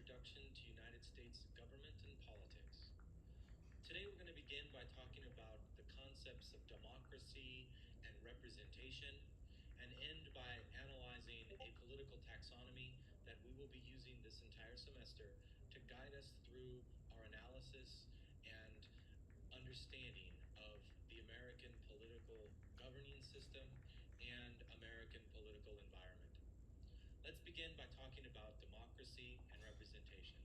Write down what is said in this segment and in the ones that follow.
Introduction to United States Government and Politics. Today we're going to begin by talking about the concepts of democracy and representation, and end by analyzing a political taxonomy that we will be using this entire semester to guide us through our analysis and understanding of the American political governing system and American political environment. Let's begin by talking about democracy and representation.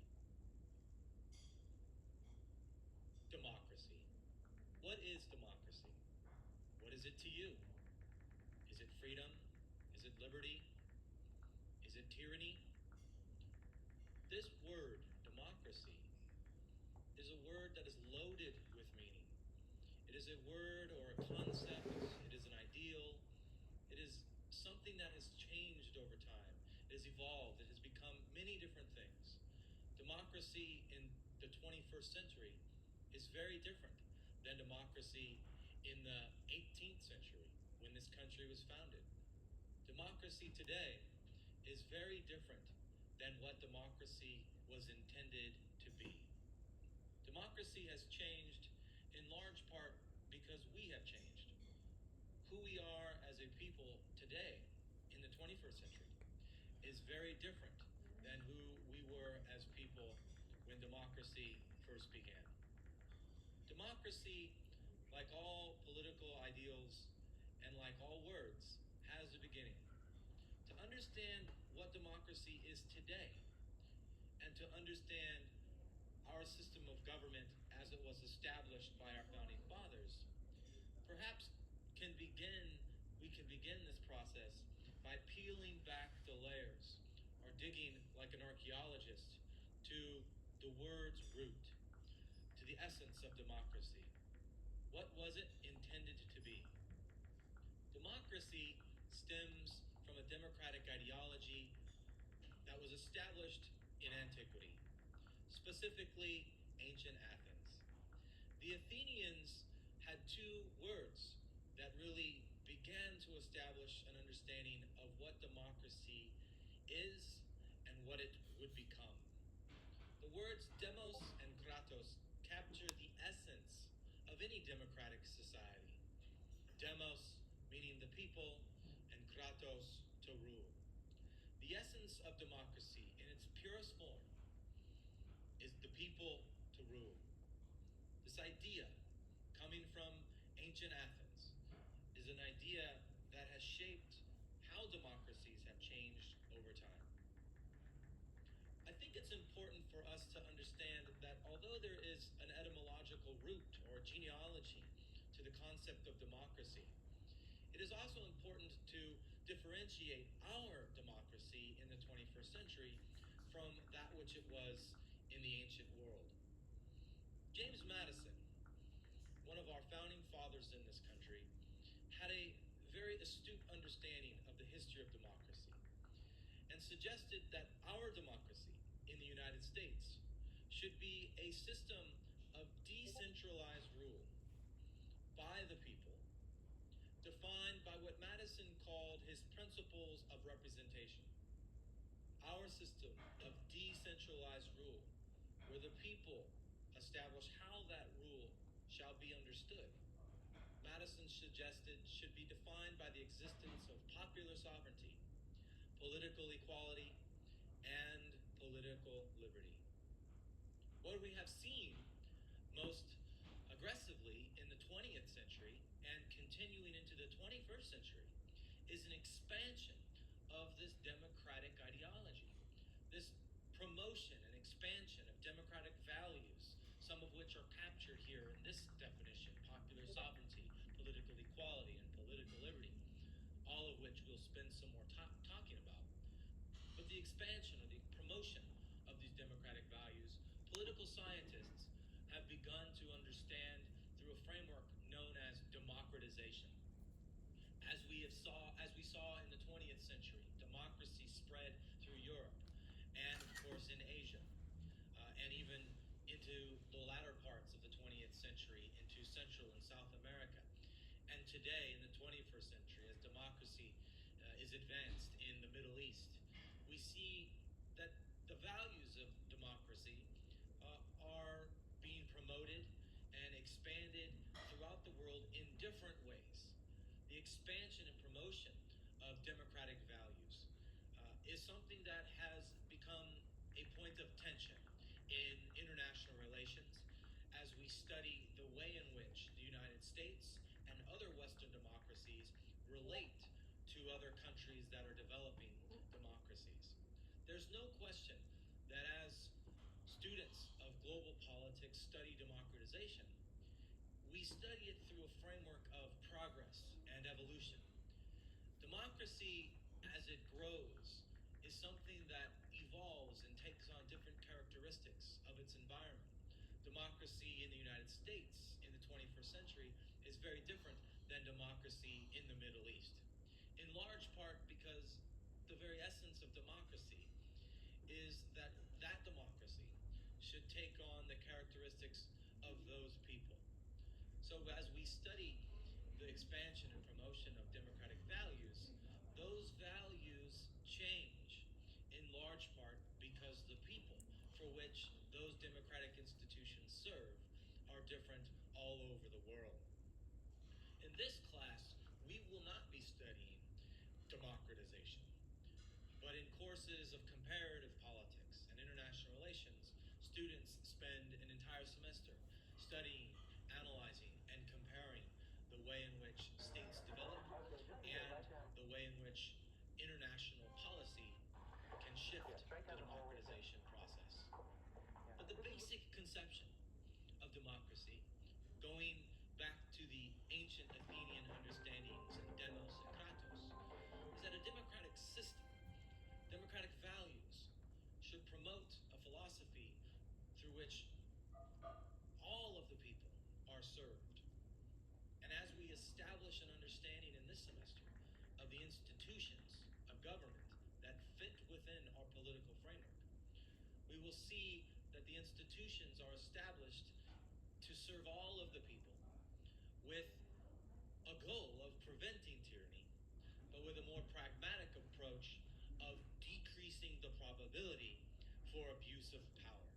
Democracy. What is democracy? What is it to you? Is it freedom? Is it liberty? Is it tyranny? This word, democracy, is a word that is loaded with meaning. It is a word or a concept. It is an ideal. It is something that has changed over time. It has evolved. It has become many different things. Democracy in the 21st century is very different than democracy in the 18th century when this country was founded. Democracy today is very different than what democracy was intended to be. Democracy has changed in large part because we have changed. Who we are as a people today in the 21st century is very different than who we were as people when democracy first began. Democracy, like all political ideals and like all words, has a beginning. To understand what democracy is today and to understand our system of government as it was established by our founding fathers, perhaps we can begin this process by peeling back the layers or digging like an archaeologist to the word's root, to the essence of democracy. What was it intended to be? Democracy stems from a democratic ideology that was established in antiquity, specifically ancient Athens. The Athenians had two words that really began to establish an understanding of what democracy is and what it would become. The words demos and kratos capture the essence of any democratic society. Demos meaning the people, and kratos to rule. The essence of democracy in its purest form is the people to rule. This idea, coming from ancient Athens, is an idea that has shaped how democracies have changed over time. I think it's important for us to understand that although there is an etymological root or genealogy to the concept of democracy, it is also important to differentiate our democracy in the 21st century from that which it was in the ancient world. James Madison, one of our founding fathers in this country, had a very astute understanding of the history of democracy and suggested that our democracy in the United States should be a system of decentralized rule by the people, defined by what Madison called his principles of representation. Our system of decentralized rule, where the people establish how that rule shall be understood, Madison suggested should be defined by the existence of popular sovereignty, political equality, and political liberty. What we have seen most aggressively in the 20th century and continuing into the 21st century is an expansion of this democratic ideology, this promotion and expansion of democratic values, some of which are captured here in this definition: popular sovereignty, political equality, and political liberty, all of which we'll spend some more time talking about. But the expansion or the promotion of these democratic values, political scientists have begun to understand through a framework known as democratization. As we saw in the 20th century, democracy spread through Europe and, of course, in Asia, and even into the latter parts of the 20th century into Central and South America. And today, in the 21st century, as democracy is advanced in the Middle East, we see that the values of democracy are being promoted and expanded throughout the world in different ways. The expansion and promotion of democratic values is something that has become a point of tension in international relations as we study the way in which the United States and other Western democracies relate to other countries that are developing democracies. There's no question that as students of global politics study democratization, we study it through a framework of progress and evolution. Democracy, as it grows, is something that evolves and takes on different characteristics of its environment. Democracy in the United States in the 21st century is very different than democracy in the Middle East, in large part because the very essence of democracy is that democracy should take on the characteristics of those people. So as we study the expansion and promotion of democratic values, those values change in large part because the people for which those democratic institutions serve are different all over the world. In this class, we will not be studying democratization, but in courses of comparative politics and international relations, students spend an entire semester studying, analyzing, and comparing the way in which states develop and the way in which international policy can shift the democratization process. But the basic conception of democracy, going back to the ancient Athenian understandings and demos and kratos, is that a democratic system, democratic values, should promote a philosophy through which all of the people are served. And as we establish an understanding in this semester of the institutions of government that fit within our political framework, we will see that the institutions are established to serve all of the people with a goal of preventing tyranny, but with a more pragmatic approach of decreasing the probability for abuse of power.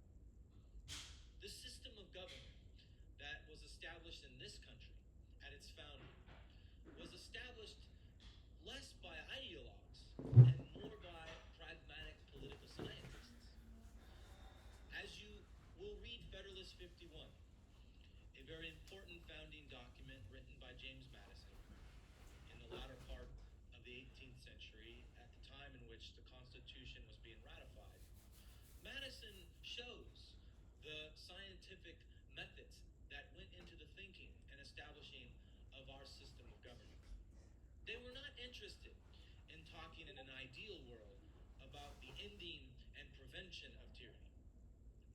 The system of government that was established in this country at its founding was established less by ideologues and more by pragmatic political scientists. As you will read Federalist 51, a very important founding document written by James Madison in the latter part of the 18th century at the time in which the Constitution was being ratified, Madison shows the scientific methods that went into the thinking and establishing of our system of government. They were not interested in talking in an ideal world about the ending and prevention of tyranny,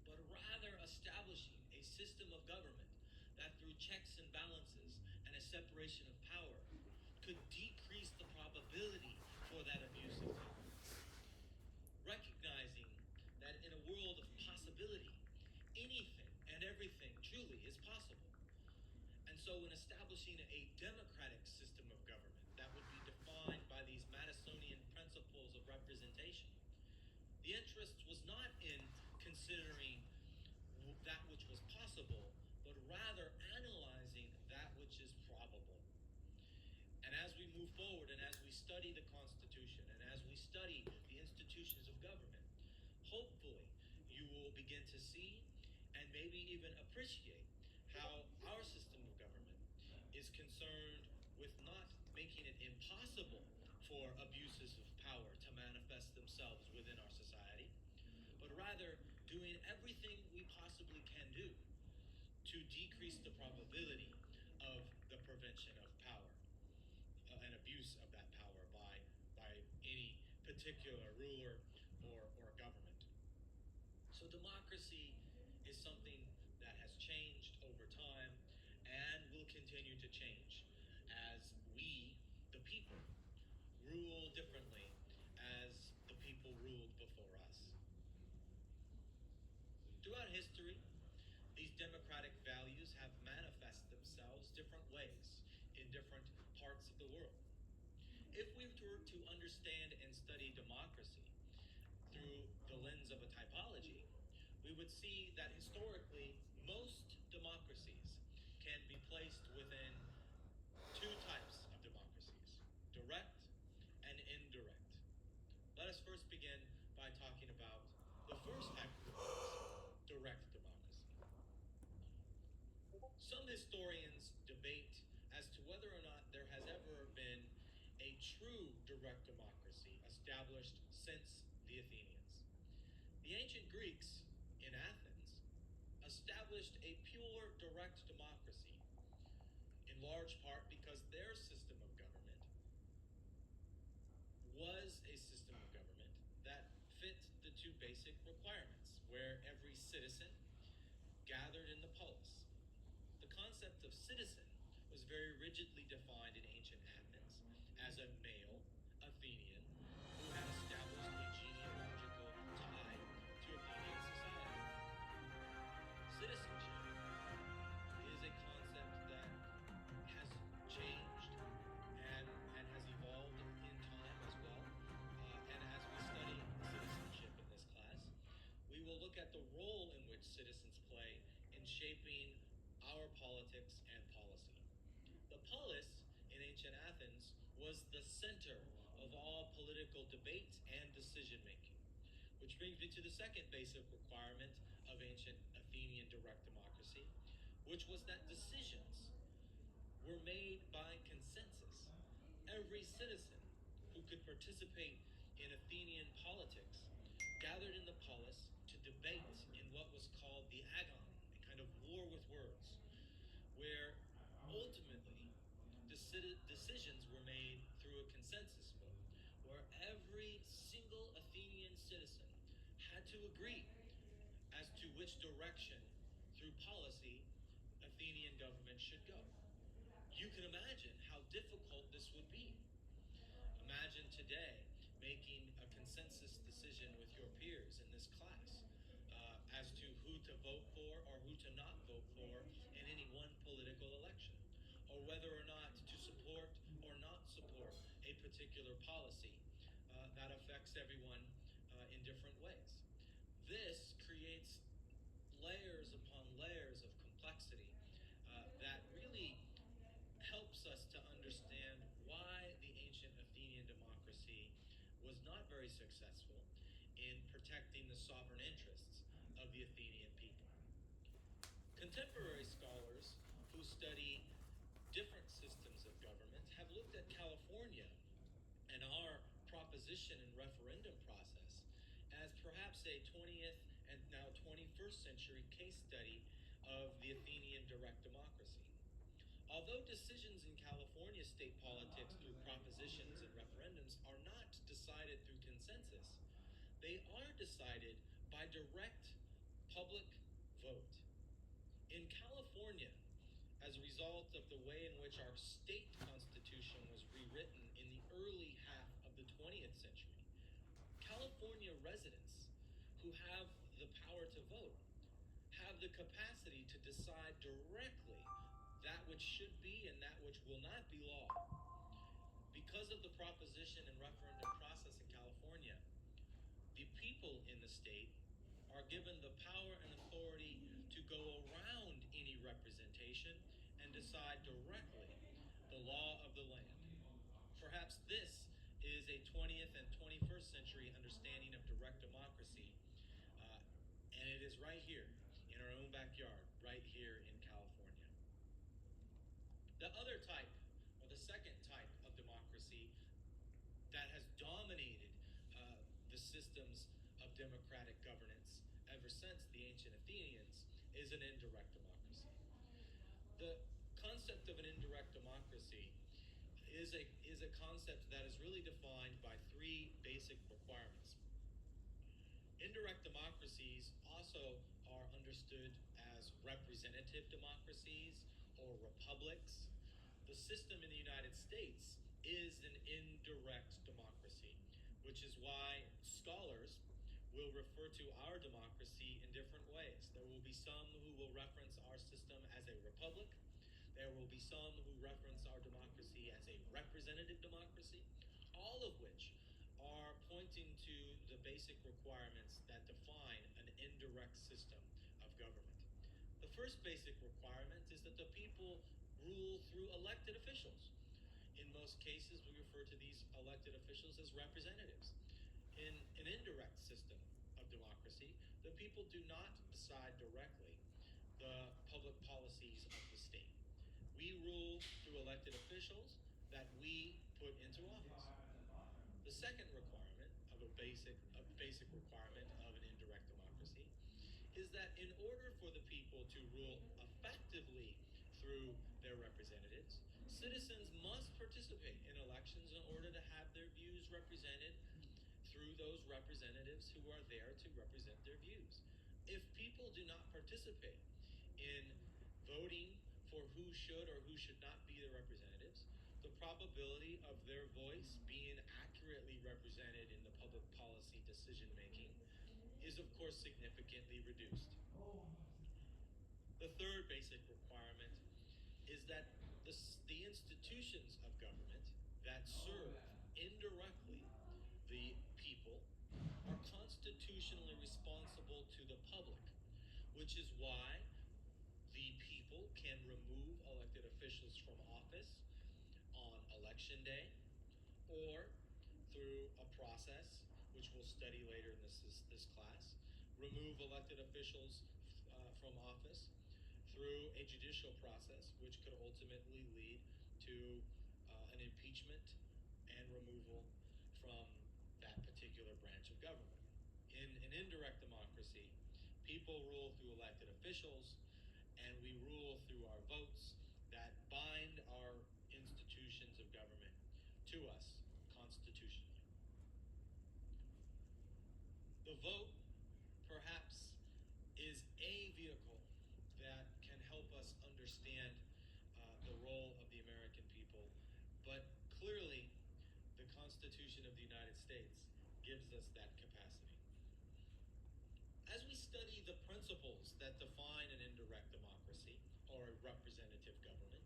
but rather establishing a system of government that through checks and balances and a separation of power could decrease the probability for that abuse of power. Recognizing that in a world of possibility, anything and everything truly is possible. And so in establishing a democratic system of government that would be defined by these Madisonian principles of representation, the interest was not in considering that which was possible, but rather analyzing that which is probable. And as we move forward and as we study the Constitution and as we study the institutions of government, hopefully you will begin to see and maybe even appreciate how our system of government is concerned with not making it impossible for abuses of power to manifest themselves within our society, but rather doing everything we possibly can do to decrease the probability of the prevention of power and abuse of that power by any particular ruler or government. So democracy is something that has changed over time and will continue to change as we, the people, rule differently as the people ruled before us. Throughout history, these democratic values have manifested themselves different ways in different parts of the world. If we were to understand and study democracy through the lens of a typology, we would see that historically most democracies can be placed within two types of democracies: direct and indirect. Let us first begin by talking about the first type of democracy, direct democracy. Some historians debate as to whether or not there has ever been a true direct democracy established since the Athenians. The ancient Greeks in Athens established a pure direct democracy, in large part because their system of government was a system of government that fit the two basic requirements, where every citizen gathered in the polis. The concept of citizen was very rigidly defined in ancient Athens as a male Athenian who had established a genealogical tie to Athenian society. Citizenship is a concept that has changed and has evolved in time as well. And as we study citizenship in this class, we will look at the role in which citizens play in shaping our politics and policy. The polis in ancient Athens was the center of all political debate and decision making, which brings me to the second basic requirement of ancient Athenian direct democracy, which was that decisions were made by consensus. Every citizen who could participate in Athenian politics gathered in the polis to debate in what was called the agon, a kind of war with words, where ultimately decisions were made through a consensus vote, where every single Athenian citizen had to agree as to which direction through policy Athenian government should go. You can imagine how difficult this would be. Imagine today making a consensus decision with your peers in this class as to who to vote for or who to not vote for in any one political election, or whether or not to support or not support a particular policy that affects everyone in different ways. This creates layers upon layers of complexity that really helps us to understand why the ancient Athenian democracy was not very successful in protecting the sovereign interests of the Athenian people. Contemporary scholars who study different systems of government have looked at California and our proposition and referendum process as perhaps a 20th and now 21st century case study of the Athenian direct democracy. Although decisions in California state politics through propositions and referendums are not decided through consensus, they are decided by direct public vote. In California, as a result of the way in which our state constitution was rewritten in the early half of the 20th century, California residents who have the power to vote have the capacity to decide directly that which should be and that which will not be law. Because of the proposition and referendum process in California, the people in the state are given the power and authority to go around any representation and decide directly the law of the land. Perhaps this is a 20th and 21st century understanding of direct democracy, and it is right here in our own backyard, right here in California. The other type, or the second type of democracy that has dominated the systems of democratic governance ever since the ancient Athenians is an indirect democracy. The concept of an indirect democracy is a concept that is really defined by three basic requirements. Indirect democracies also are understood as representative democracies or republics. The system in the United States is an indirect democracy, which is why scholars will refer to our democracy in different ways. There will be some who will reference our system as a republic. There will be some who reference our democracy as a representative democracy, all of which are pointing to the basic requirements that define an indirect system of government. The first basic requirement is that the people rule through elected officials. In most cases, we refer to these elected officials as representatives. In an indirect system of democracy, the people do not decide directly the public policies of the state. We rule through elected officials that we put into office. The second requirement of a basic requirement of an indirect democracy is that in order for the people to rule effectively through their representatives, citizens must participate in elections in order to have their views represented through those representatives who are there to represent their views. If people do not participate in voting for who should or who should not be their representatives, the probability of their voice being accurately represented in the public policy decision making is of course significantly reduced. The third basic requirement is that the institutions of government that serve indirectly the people are constitutionally responsible to the public, which is why the people can remove elected officials from office on election day or through a process which we'll study later in this class, remove elected officials from office through a judicial process which could ultimately lead to an impeachment and removal from that particular branch of government. In an indirect democracy, people rule through elected officials, and we rule through our votes that bind our institutions of government to us constitutionally. The vote, perhaps, is a vehicle that can help us understand the role of the American people, but clearly the Constitution of the United States gives us that capacity. As we study the principles that define an indirect democracy or a representative government,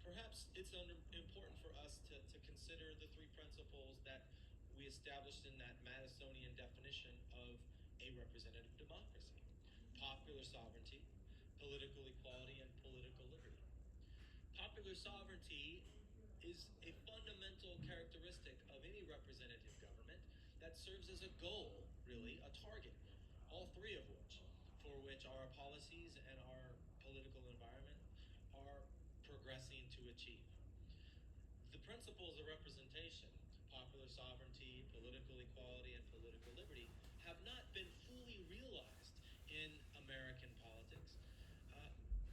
perhaps it's important for us to consider the three principles that we established in that Madisonian definition of a representative democracy: popular sovereignty, political equality, and political liberty. Popular sovereignty is a fundamental characteristic of any representative government that serves as a goal, really, a target, all three of which our policies and our political environment are progressing to achieve. The principles of representation, popular sovereignty, political equality, and political liberty, have not been fully realized in American politics.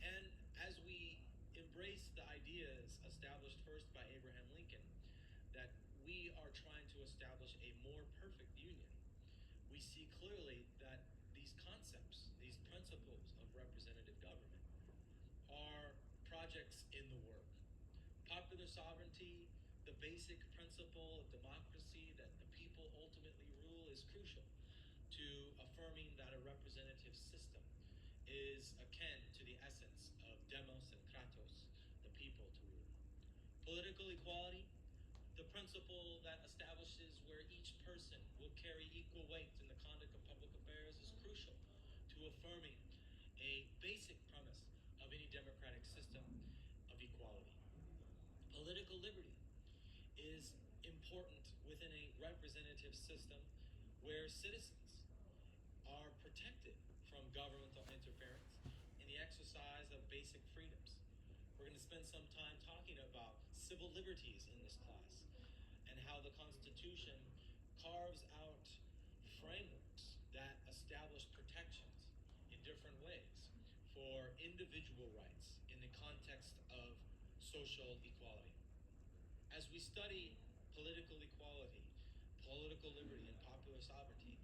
And as we embrace the ideas established first by Abraham Lincoln, that we are trying to establish a more perfect union, we see clearly that these concepts, these principles of representative government, are projects in the work. Popular sovereignty, the basic principle of democracy that the people ultimately rule, is crucial to affirming that a representative system is akin to the essence of demos and kratos, the people to rule. Political equality, the principle that establishes where each person will carry equal weight in the conduct of public affairs, is crucial to affirming a basic premise of any democratic system of equality. Political liberty is important within a representative system where citizens are protected from governmental interference in the exercise of basic freedoms. We're going to spend some time talking about civil liberties in this class and how the Constitution carves out frameworks that establish protections in different ways for individual rights in the context of social equality. As we study political equality, political liberty, and popular sovereignty,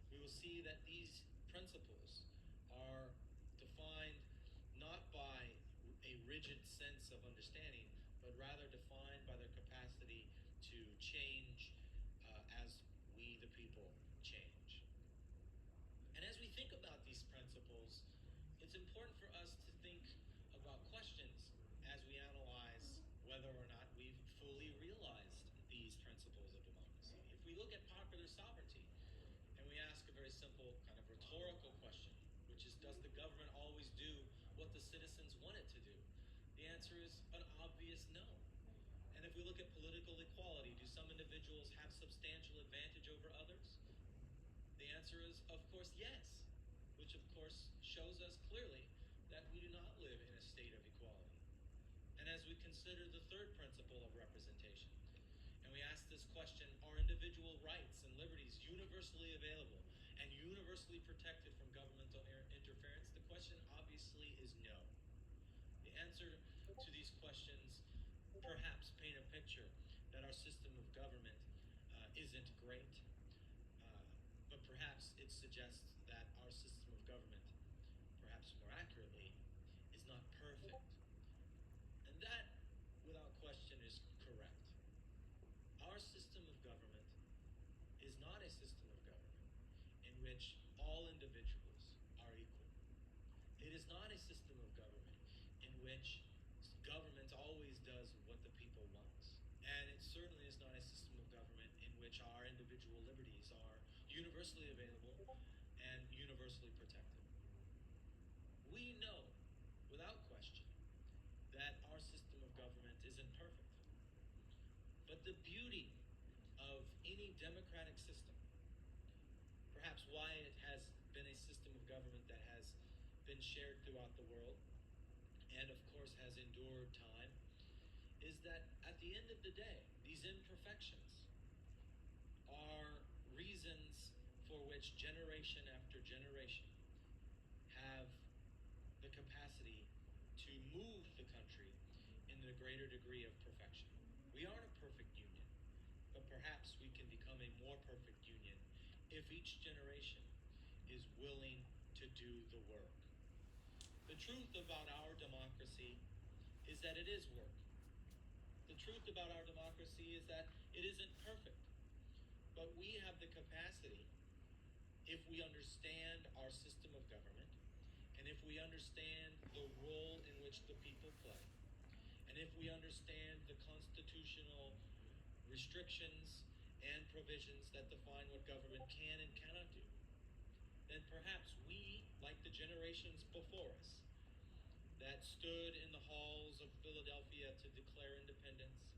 we will see that these principles are defined not by a rigid sense of understanding, but rather defined by their capacity to change as we, the people, change. And as we think about these principles, it's important for us to think about questions as we analyze whether or not we've fully realized these principles of democracy. If we look at popular sovereignty and we ask a very simple kind of rhetorical rhetorical question, which is, does the government always do what the citizens want it to do? The answer is an obvious no. And if we look at political equality, do some individuals have substantial advantage over others? The answer is, of course, yes, which of course shows us clearly that we do not live in a state of equality. And as we consider the third principle of representation, and we ask this question, are individual rights and liberties universally available and universally protected from governmental interference? The question obviously is no. The answer to these questions perhaps paint a picture that our system of government isn't great, but perhaps it suggests that our system of government, perhaps more accurately, is not perfect. And that, without question, is correct. Our system of government is not a system of government in which all individuals are equal. It is not a system of government in which government always does what the people want. And it certainly is not a system of government in which our individual liberties are universally available and universally protected. We know, without question, that our system of government isn't perfect. But the beauty of any democratic system, perhaps why it has been a system of government that has been shared throughout the world, and of course has endured time, is that at the end of the day, these imperfections are reasons for which generation after generation have the capacity to move the country in a greater degree of perfection. We aren't a perfect union, but perhaps we can become a more perfect union if each generation is willing to do the work. The truth about our democracy is that it is work. The truth about our democracy is that it isn't perfect, but we have the capacity, if we understand our system of government, and if we understand the role in which the people play, and if we understand the constitutional restrictions and provisions that define what government can and cannot do, then perhaps we, like the generations before us that stood in the halls of Philadelphia to declare independence,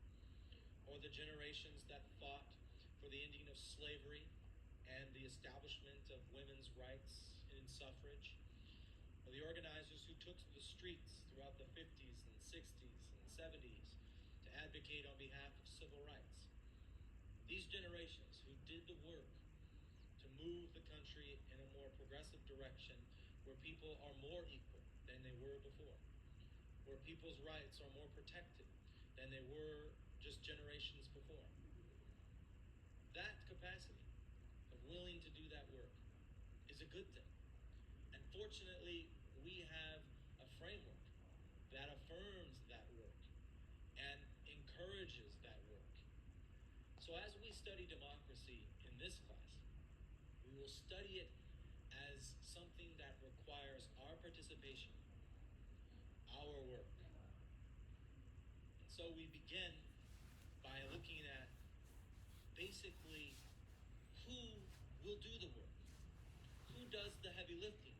or the generations that fought for the ending of slavery and the establishment of women's rights in suffrage, or the organizers who took to the streets throughout the 50s and 60s and 70s to advocate on behalf of civil rights. These generations who did the work to move the country in a more progressive direction where people are more equal than they were before, where people's rights are more protected than they were just generations before. That capacity of willing to do that work is a good thing. And fortunately, we have a framework that affirms that work and encourages that work. So as we study democracy in this class, we will study it as something that requires our participation, our work. And so we begin by looking at basically who will do the work, who does the heavy lifting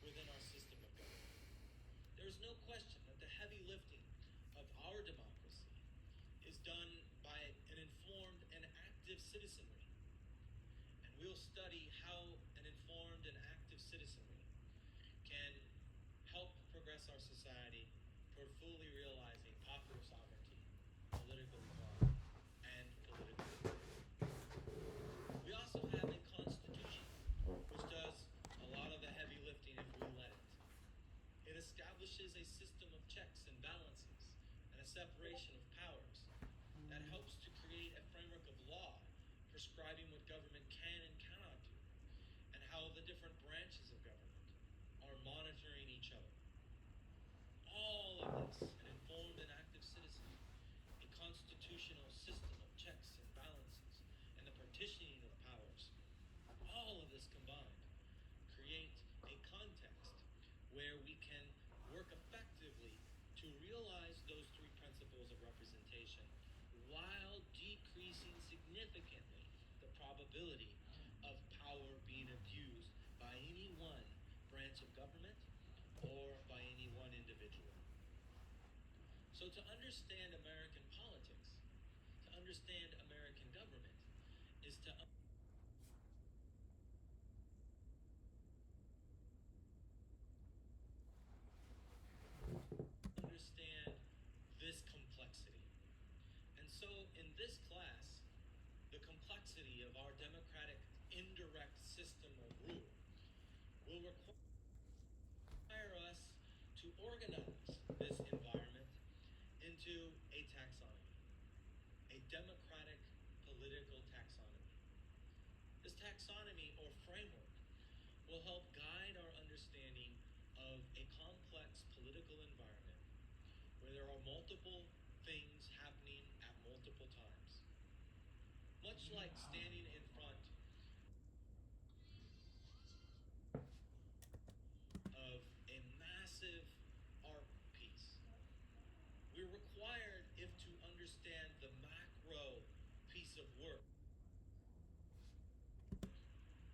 within our system of government. There's no question that the heavy lifting of our democracy is done by an informed and active citizenry. And we'll study how an informed and active citizenry can help progress our society toward fully realizing popular sovereignty, political equality, and political liberty. We also have a constitution which does a lot of the heavy lifting if we let it. It establishes a system of checks and balances and a separation of powers that helps to create a framework of law prescribing what government can and cannot do, and how the different branches of government are monitoring each other. All of this, an informed and active citizen, a constitutional system of checks and balances, and the partitioning of powers, all of this combined create a context where we can work effectively to realize those three principles of representation while decreasing significantly the probability of power being abused by anyone branch of government or by any one individual. So to understand American politics, to understand American government, is to understand this complexity. And so in this class, the complexity of our democratic indirect system of rule will require us to organize this environment into a taxonomy, a democratic political taxonomy. This taxonomy or framework will help guide our understanding of a complex political environment where there are multiple things happening at multiple times. Much like standing in front of a massive art piece, we're required, if to understand the macro piece of work,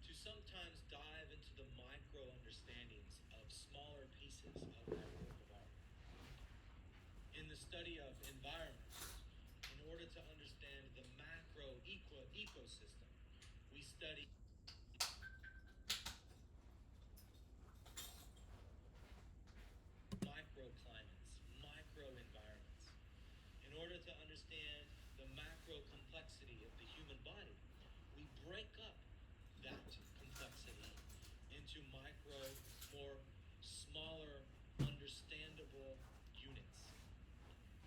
to sometimes dive into the micro understandings of smaller pieces of that work of art. In the study of environments, in order to understand the macro ecosystem, we study microclimates, microenvironments. In order to understand the macro complexity of the human body, we break up that complexity into micro, more smaller, understandable units.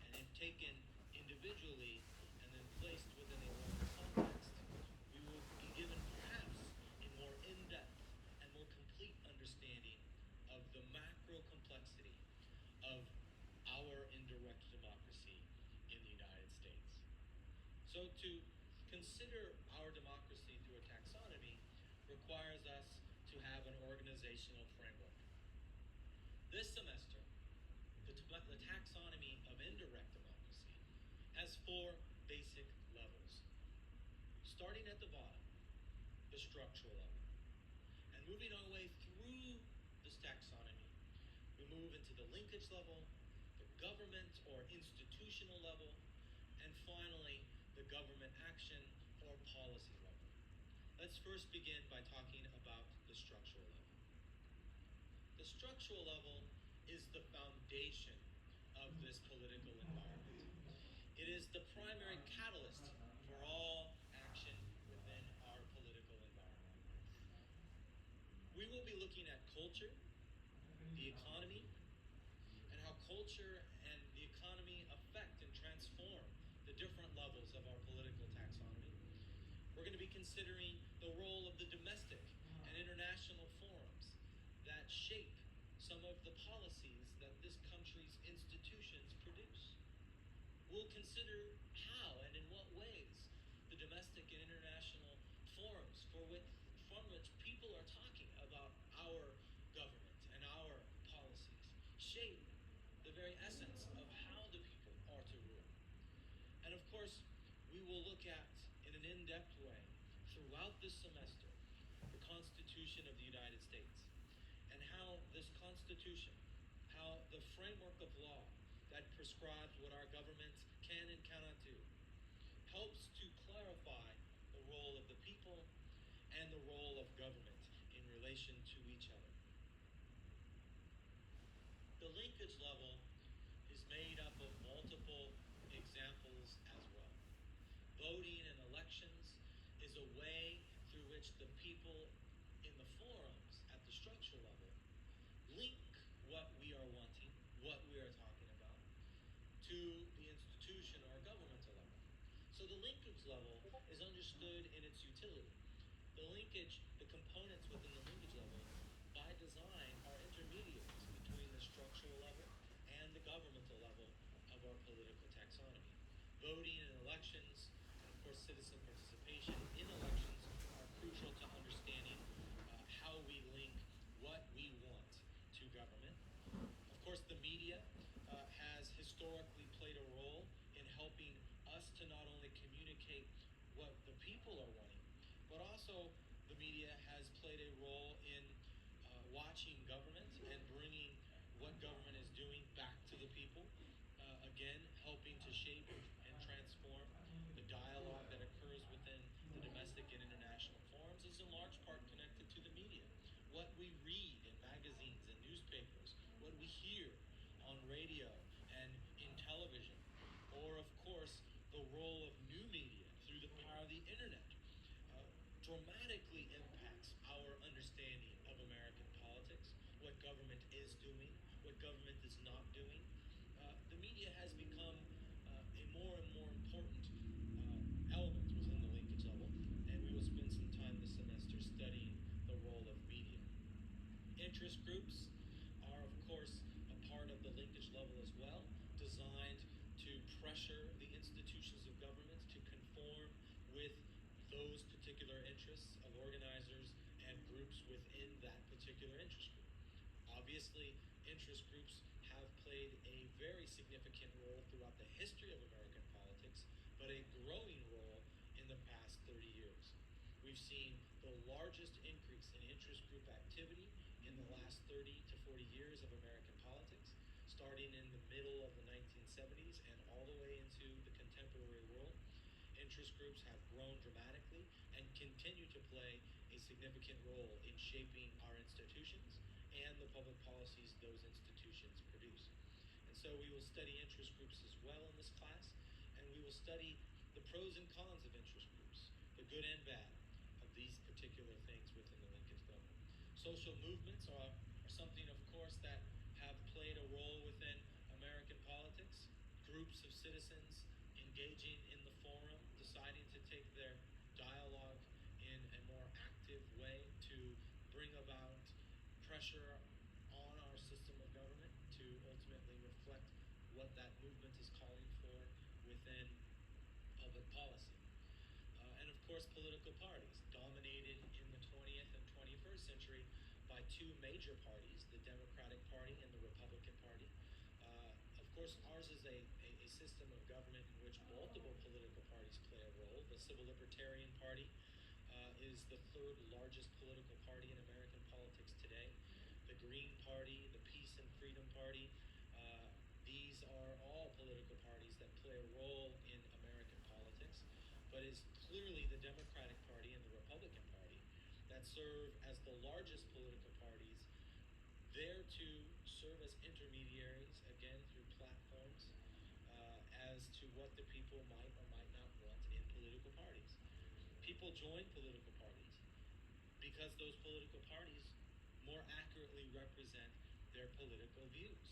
And if taken individually and then placed within a larger context, we will be given perhaps a more in-depth and more complete understanding of the macro complexity of our indirect democracy in the United States. So to consider our democracy through a taxonomy requires us to have an organizational framework. This semester, the taxonomy of indirect democracy has 4 basic levels. Starting at the bottom, the structural level. And moving our way through this taxonomy, we move into the linkage level, the government or institutional level, and finally, the government action or policy level. Let's first begin by talking about the structural level. The structural level is the foundation of this political environment. It is the primary catalyst for all action within our political environment. We will be looking at culture, the economy, and how culture and the economy affect and transform the different levels of our political taxonomy. We're going to be considering the role of the domestic and international forums that shape some of the policies that this country's institutions produce. We'll consider how and in what ways the domestic and international forums from which people are talking about our government and our policies shape the very essence of how the people are to rule. And of course, we will look at, in an in-depth way, throughout this semester, the Constitution of the United States, and how this Constitution, how the framework of law that prescribes what our government can and cannot do, helps to clarify the role of the people and the role of government in relation to each other. The linkage level is made up of multiple examples as well. Voting in elections is a way through which the people in the forums at the structural level link what we are wanting, what we are talking about, to the institution or governmental level. So the linkage level is understood in its utility. The linkage, the components within the linkage level, by design, are intermediaries between the structural level and the governmental level of our political taxonomy. Voting in elections, and of course citizen participation in elections, are crucial to understanding how we link what we want to government. Of course, the media has historically played a role in helping us to not only communicate what the people are wanting, but also the media has played a role in watching government and bringing what government is doing back to the people. Again, helping to shape and transform the dialogue that occurs within the domestic and international forums is in large part connected to the media. What we read in magazines and newspapers, what we hear on radio and in television, or of course, the role of new media through the power of the internet, uh, dramatically impacts our understanding of American politics, what government is doing, what government is not doing. The media has become a more and more important element within the linkage level, and we will spend some time this semester studying the role of media. Interest groups are, of course, a part of the linkage level as well, designed to pressure the institutions of government to conform with those particular interests of organizers and groups within that particular interest group. Obviously, interest groups have played a very significant role throughout the history of American politics, but a growing role in the past 30 years. We've seen the largest increase in interest group activity in the last 30 to 40 years of American politics, starting in the middle of the 1970s and all the way into the contemporary world. Interest groups have grown dramatically and continue to play a significant role in shaping our institutions and the public policies those institutions produce. And so we will study interest groups as well in this class, and we will study the pros and cons of interest groups, the good and bad of these particular things within the linkage level. Social movements are something, of course, that have played a role within American politics. Groups of citizens engaging in the forum, deciding to take their dialogue in a more active way to bring about pressure on our system of government to ultimately reflect what that movement is calling for within public policy. And of course, political parties, dominated in the 20th and 21st century by two major parties, the Democratic Party and the Republican Party. Of course, ours is a system of government in which multiple political parties play a role. The Civil Libertarian Party is the third largest political party in American politics today. The Green Party, the Peace and Freedom Party, these are all political parties that play a role in American politics, but it's clearly the Democratic Party and the Republican Party that serve as the largest political parties, there to serve as intermediaries, again, through platforms, as to what the people might or might not want in political parties. People join political parties because those political parties more accurately represent their political views.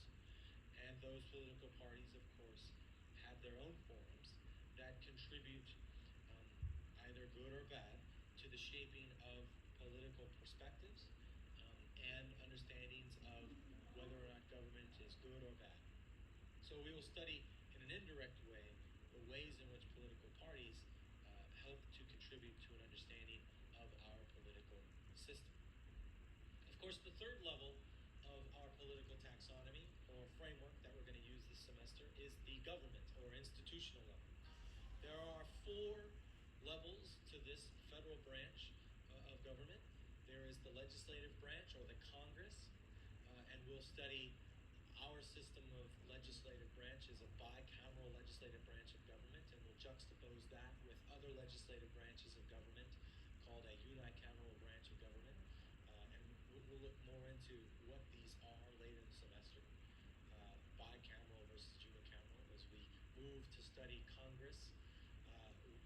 And those political parties, of course, have their own forums that contribute, either good or bad, to the shaping of political perspectives and understandings of whether or not government is good or bad. So we will study in an indirect way the ways in which political parties help to contribute to an understanding of our political system. Of course, the third level of our political taxonomy or framework that we're going to use this semester is the government or institutional level. There are four levels to this federal branch of government. There is the legislative branch or the Congress, and we'll study our system of legislative branch is a bicameral legislative branch of government, and we'll juxtapose that with other legislative branches of government called a unicameral branch of government. And we'll look more into what these are later in the semester, bicameral versus unicameral. As we move to study Congress,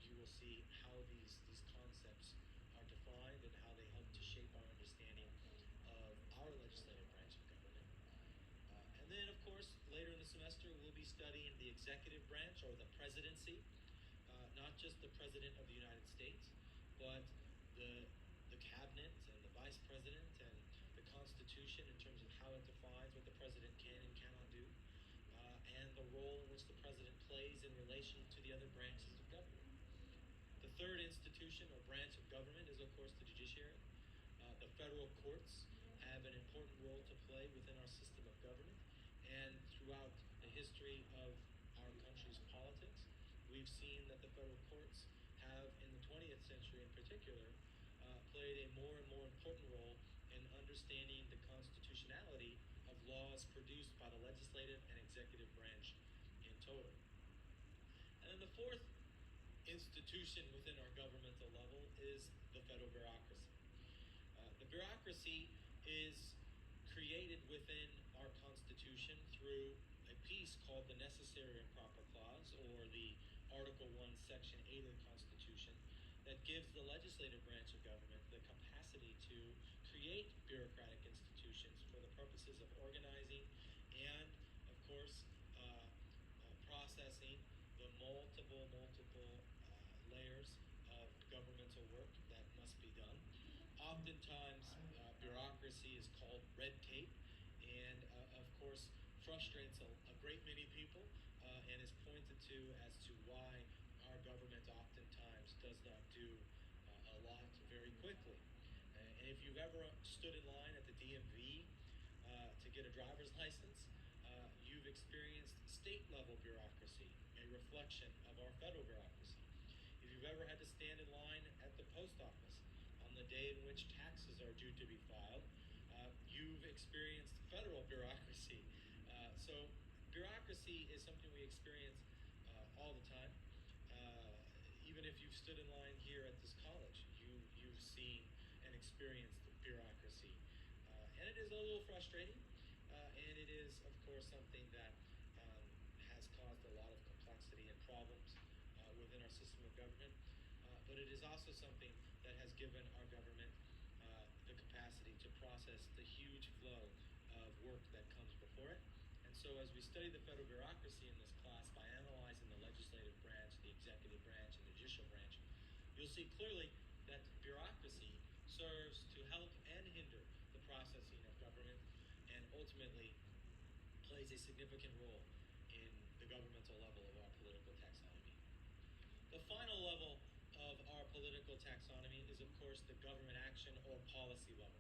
you will see how these concepts are defined and how they help to shape our understanding of our legislative branch of government. And then, of course, later in the semester, we'll be studying the executive branch or the presidency, not just the President of the United States, but the cabinet and the vice president and the Constitution in terms of how it defines what the president can and cannot do, and the role in which the president plays in relation to the other branches of government. The third institution or branch of government is, of course, the judiciary. The federal courts have an important role to play within our system of government, and throughout the history of our country's politics, we've seen that the federal courts have, in the 20th century in particular, played a more and more important role in understanding the constitutionality of laws produced by the legislative and executive branch in total. And then the fourth institution within our governmental level is the federal bureaucracy. The bureaucracy is created within our Constitution through a piece called the Necessary and Proper Clause, or the Article 1, Section 8 of the Constitution, that gives the legislative branch of government the capacity to create bureaucratic institutions for the purposes of organizing and, of course, processing the multiple layers of governmental work that must be done. Oftentimes, bureaucracy is called red tape, and of course frustrates a great many people, and is pointed to as to why our government oftentimes does not do a lot very quickly. And if you've ever stood in line at the DMV to get a driver's license, you've experienced state level bureaucracy, a reflection of our federal bureaucracy. If you've ever had to stand in line at the post office on the day in which taxes are due to be filed, you've experienced federal bureaucracy. So bureaucracy is something we experience all the time. Even if you've stood in line here at this college, you've seen and experienced bureaucracy. And it is a little frustrating, and it is, of course, something that has caused a lot of complexity and problems within our system of government. But it is also something that has given our government the capacity to process the huge flow of work that comes before it. And so as we study the federal bureaucracy in this class by analyzing the legislative branch, the executive branch, and the judicial branch, you'll see clearly that bureaucracy serves to help and hinder the processing of government, and ultimately plays a significant role in the governmental level of our political taxonomy. The final level of our political taxonomy is, of course, the government action or policy level.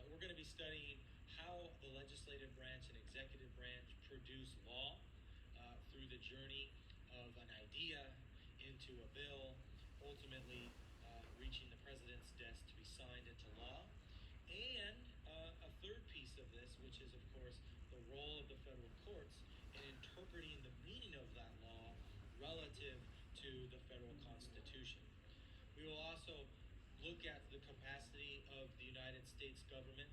We're going to be studying how the legislative branch and executive branch produce law through the journey of an idea into a bill, ultimately reaching the president's desk to be signed into law. And a third piece of this, which is, of course, the role of the federal courts in interpreting the meaning of that law relative to the federal Constitution. We will also look at the capacity of the United States government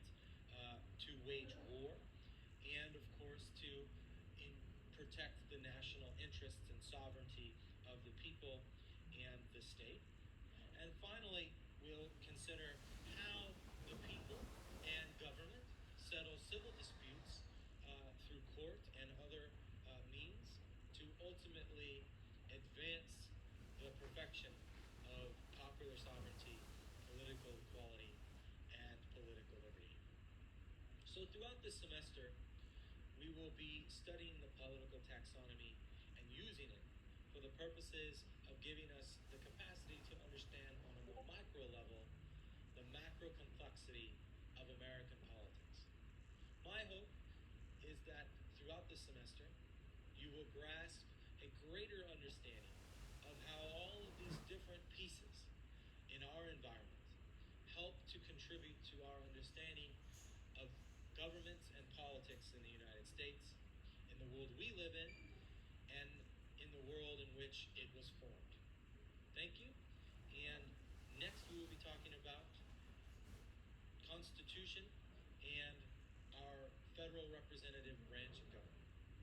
to wage war, and of course to protect the national interests and sovereignty of the people and the state. And finally, we'll consider how the people and government settle civil disputes through court and other means to ultimately advance the perfection of popular sovereignty, political equality, and political liberty. So throughout this semester, we will be studying the political taxonomy and using it for the purposes of giving us the capacity to understand on a more micro level the macro complexity of American politics. My hope is that throughout this semester, you will grasp a greater understanding of how all of these different pieces in our environment help to contribute to our understanding of government and politics in the United States, in the world we live in, and in the world in which it was formed. Thank you. And next we will be talking about Constitution and our federal representative branch of government.